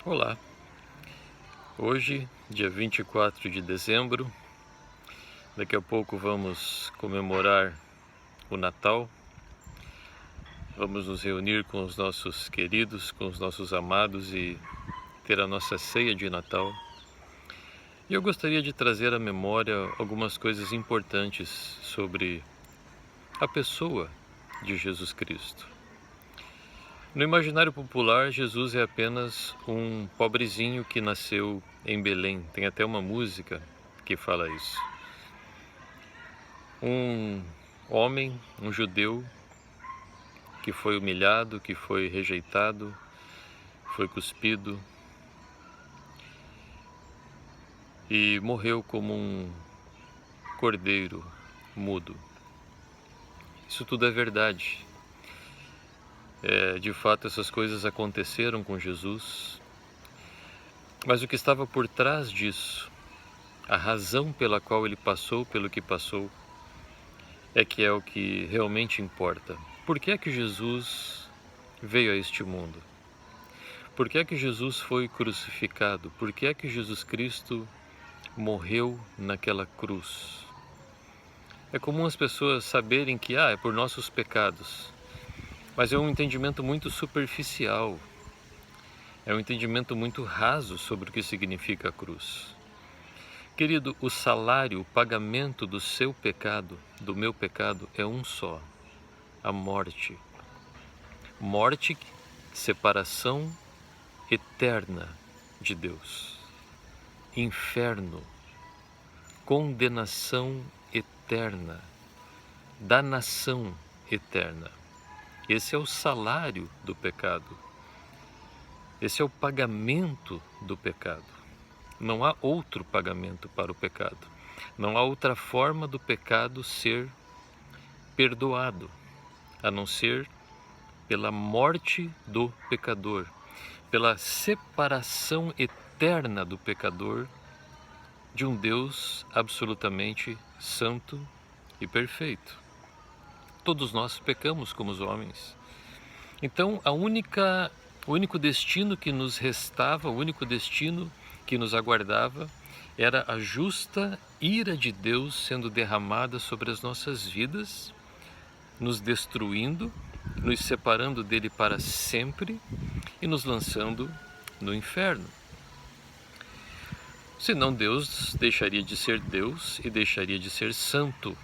Olá, hoje, dia 24 de dezembro, daqui a pouco vamos comemorar o Natal, vamos nos reunir com os nossos queridos, com os nossos amados e ter a nossa ceia de Natal. E eu gostaria de trazer à memória algumas coisas importantes sobre a pessoa de Jesus Cristo. No imaginário popular, Jesus é apenas um pobrezinho que nasceu em Belém. Tem até uma música que fala isso. Um homem, um judeu, que foi humilhado, que foi rejeitado, foi cuspido e morreu como um cordeiro mudo. Isso tudo é verdade. De fato, essas coisas aconteceram com Jesus, mas o que estava por trás disso, a razão pela qual ele passou pelo que passou, é que é o que realmente importa. Por que é que Jesus veio a este mundo? Por que é que Jesus foi crucificado? Por que é que Jesus Cristo morreu naquela cruz? É comum as pessoas saberem que é por nossos pecados, mas é um entendimento muito superficial, é um entendimento muito raso sobre o que significa a cruz. Querido, o salário, o pagamento do seu pecado, do meu pecado, é um só: a morte. Morte, separação eterna de Deus. Inferno, condenação eterna, danação eterna. Esse é o salário do pecado. Esse é o pagamento do pecado. Não há outro pagamento para o pecado. Não há outra forma do pecado ser perdoado, a não ser pela morte do pecador, pela separação eterna do pecador de um Deus absolutamente santo e perfeito. Todos nós pecamos como os homens. Então, o único destino que nos restava, o único destino que nos aguardava, era a justa ira de Deus sendo derramada sobre as nossas vidas, nos destruindo, nos separando dele para sempre e nos lançando no inferno. Senão Deus deixaria de ser Deus e deixaria de ser santo.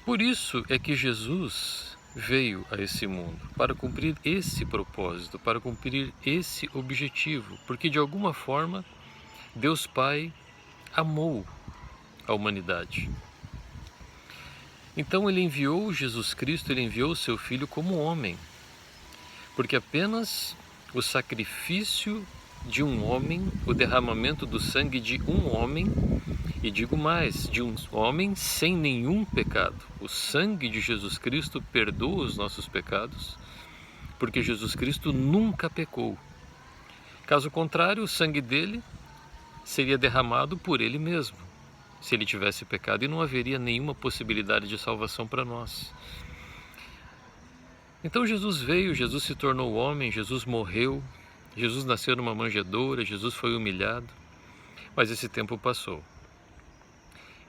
Por isso é que Jesus veio a esse mundo, para cumprir esse propósito, para cumprir esse objetivo, porque de alguma forma Deus Pai amou a humanidade. Então ele enviou Jesus Cristo, ele enviou o seu Filho como homem, porque apenas o sacrifício de um homem, o derramamento do sangue de um homem, e digo mais, de um homem sem nenhum pecado. O sangue de Jesus Cristo perdoa os nossos pecados, porque Jesus Cristo nunca pecou. Caso contrário, o sangue dele seria derramado por ele mesmo, se ele tivesse pecado, e não haveria nenhuma possibilidade de salvação para nós. Então Jesus veio, Jesus se tornou homem, Jesus morreu, Jesus nasceu numa manjedoura, Jesus foi humilhado, mas esse tempo passou.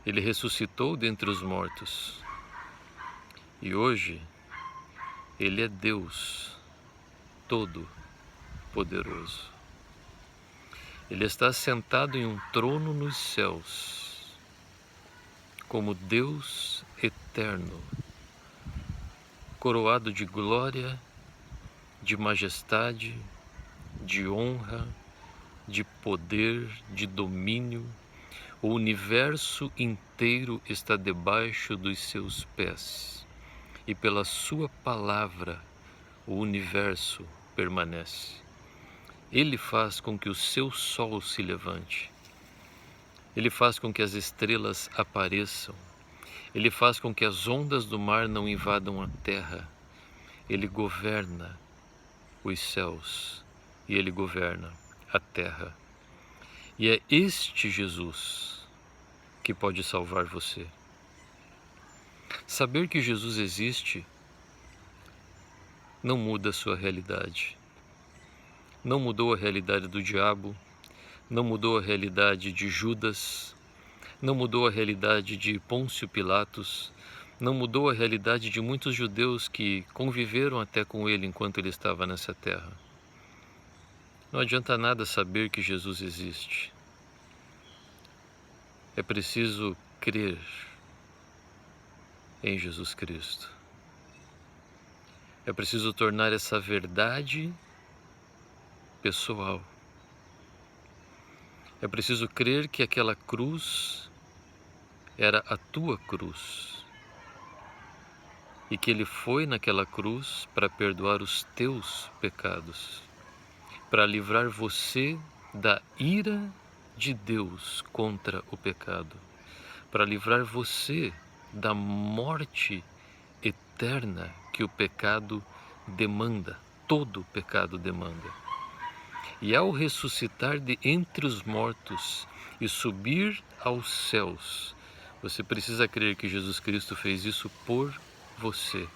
Ele ressuscitou dentre os mortos e hoje ele é Deus Todo-Poderoso. Ele está sentado em um trono nos céus, como Deus eterno, coroado de glória, de majestade, de honra, de poder, de domínio. O universo inteiro está debaixo dos seus pés, e pela sua palavra o universo permanece. Ele faz com que o seu sol se levante, ele faz com que as estrelas apareçam, ele faz com que as ondas do mar não invadam a terra. Ele governa os céus e ele governa a terra. E é este Jesus que pode salvar você. Saber que Jesus existe não muda a sua realidade. não mudou a realidade do diabo, não mudou a realidade de Judas, não mudou a realidade de Pôncio Pilatos, não mudou a realidade de muitos judeus que conviveram até com ele enquanto ele estava nessa terra. Não adianta nada saber que Jesus existe. É preciso crer em Jesus Cristo. É preciso tornar essa verdade pessoal. É preciso crer que aquela cruz era a tua cruz e que ele foi naquela cruz para perdoar os teus pecados, para livrar você da ira de Deus contra o pecado, para livrar você da morte eterna que o pecado demanda, todo o pecado demanda. E ao ressuscitar de entre os mortos e subir aos céus, você precisa crer que Jesus Cristo fez isso por você.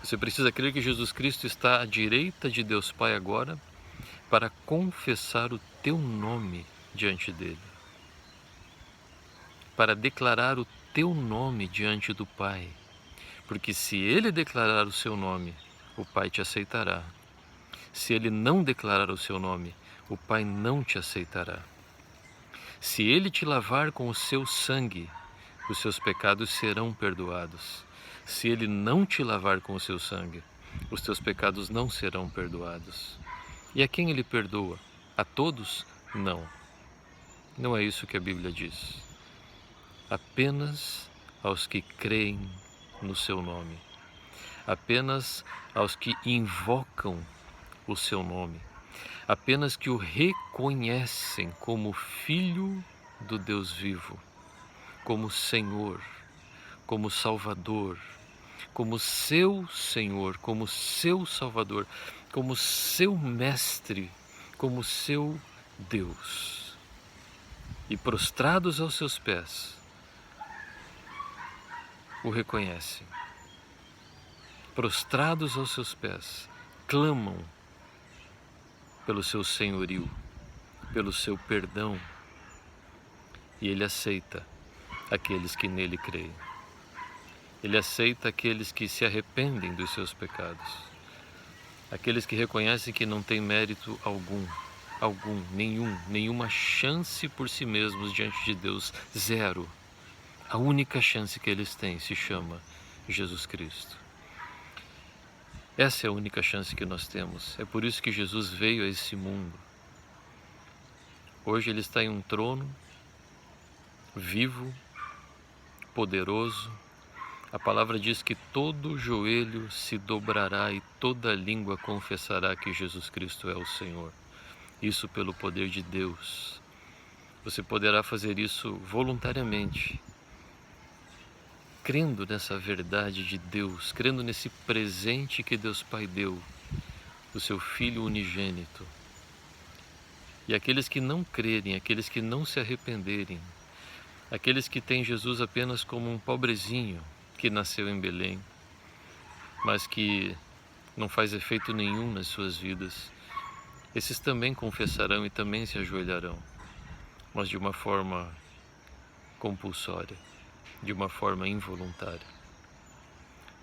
Você precisa crer que Jesus Cristo está à direita de Deus Pai agora para confessar o teu nome diante dele, para declarar o teu nome diante do Pai, porque se ele declarar o seu nome, o Pai te aceitará. Se ele não declarar o seu nome, o Pai não te aceitará. Se ele te lavar com o seu sangue, os seus pecados serão perdoados. Se ele não te lavar com o seu sangue, os teus pecados não serão perdoados. E a quem ele perdoa? A todos? Não. Não é isso que a Bíblia diz. Apenas aos que creem no seu nome. Apenas aos que invocam o seu nome, apenas que o reconhecem como Filho do Deus vivo, como Senhor, como Salvador, como seu Senhor, como seu Salvador, como seu Mestre, como seu Deus. E prostrados aos seus pés, o reconhecem. Prostrados aos seus pés, clamam pelo seu senhorio, pelo seu perdão, e ele aceita aqueles que nele creem. Ele aceita aqueles que se arrependem dos seus pecados, aqueles que reconhecem que não têm mérito nenhuma chance por si mesmos diante de Deus, zero. A única chance que eles têm se chama Jesus Cristo. Essa é a única chance que nós temos. É por isso que Jesus veio a esse mundo. Hoje ele está em um trono vivo, poderoso. A palavra diz que todo joelho se dobrará e toda língua confessará que Jesus Cristo é o Senhor. Isso pelo poder de Deus. Você poderá fazer isso voluntariamente, crendo nessa verdade de Deus, crendo nesse presente que Deus Pai deu, o seu Filho unigênito. E aqueles que não crerem, aqueles que não se arrependerem, aqueles que têm Jesus apenas como um pobrezinho que nasceu em Belém, mas que não faz efeito nenhum nas suas vidas, esses também confessarão e também se ajoelharão, mas de uma forma compulsória, de uma forma involuntária.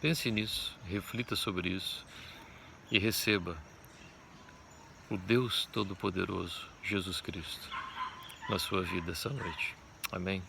Pense nisso, reflita sobre isso e receba o Deus Todo-Poderoso, Jesus Cristo, na sua vida essa noite. Amém?